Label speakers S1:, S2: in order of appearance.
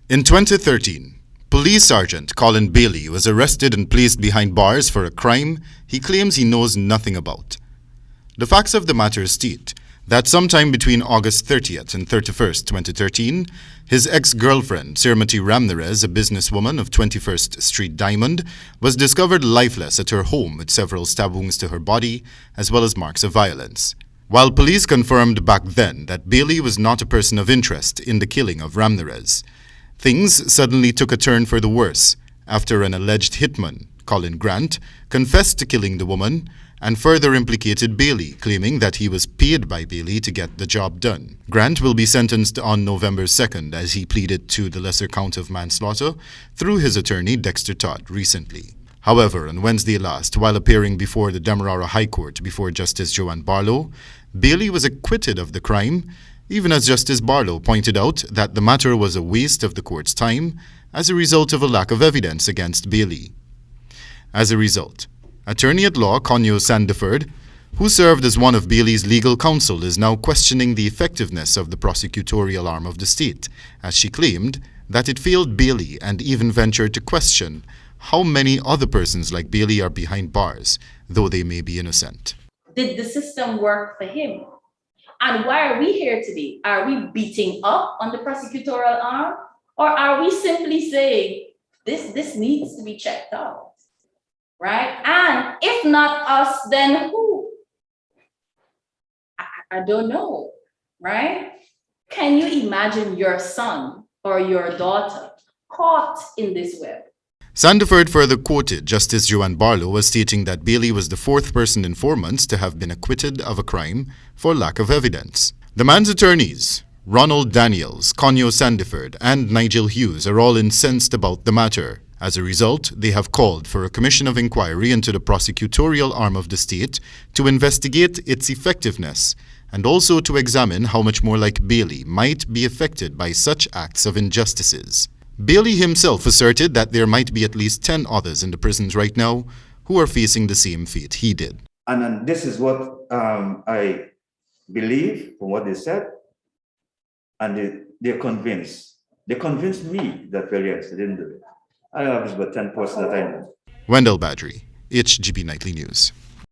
S1: In 2013, Police Sergeant Colin Bailey was arrested and placed behind bars for a crime he claims he knows nothing about. The facts of the matter state that sometime between August 30th and 31st, 2013, his ex-girlfriend, Sirmati Ramnarez, a businesswoman of 21st Street Diamond, was discovered lifeless at her home with several stab wounds to her body, as well as marks of violence. While police confirmed back then that Bailey was not a person of interest in the killing of Ramnarez, things suddenly took a turn for the worse after an alleged hitman, Colin Grant, confessed to killing the woman and further implicated Bailey, claiming that he was paid by Bailey to get the job done. Grant will be sentenced on November 2nd as he pleaded to the lesser count of manslaughter through his attorney Dexter Todd recently. However, on Wednesday last, while appearing before the Demerara High Court before Justice Joanne Barlow, Bailey was acquitted of the crime, even as Justice Barlow pointed out that the matter was a waste of the court's time as a result of a lack of evidence against Bailey. As a result, Attorney-at-Law Conyo Sandiford, who served as one of Bailey's legal counsel, is now questioning the effectiveness of the prosecutorial arm of the state, as she claimed that it failed Bailey and even ventured to question how many other persons like Bailey are behind bars, though they may be innocent.
S2: Did the system work for him? And why are we here today? Are we beating up on the prosecutorial arm? Or are we simply saying, this needs to be checked out, right? And if not us, then who? I don't know, right? Can you imagine your son or your daughter caught in this web?
S1: Sandiford further quoted Justice Joanne Barlow as stating that Bailey was the fourth person in 4 months to have been acquitted of a crime for lack of evidence. The man's attorneys, Ronald Daniels, Conyo Sandiford, and Nigel Hughes, are all incensed about the matter. As a result, they have called for a commission of inquiry into the prosecutorial arm of the state to investigate its effectiveness and also to examine how much more like Bailey might be affected by such acts of injustices. Bailey himself asserted that there might be at least 10 others in the prisons right now who are facing the same fate he did.
S3: And this is what I believe from what they said, and they're convinced. They convinced me that, well, yes, they didn't do it. I have about 10% that I know.
S1: Wendell Badrie, HGB Nightly News.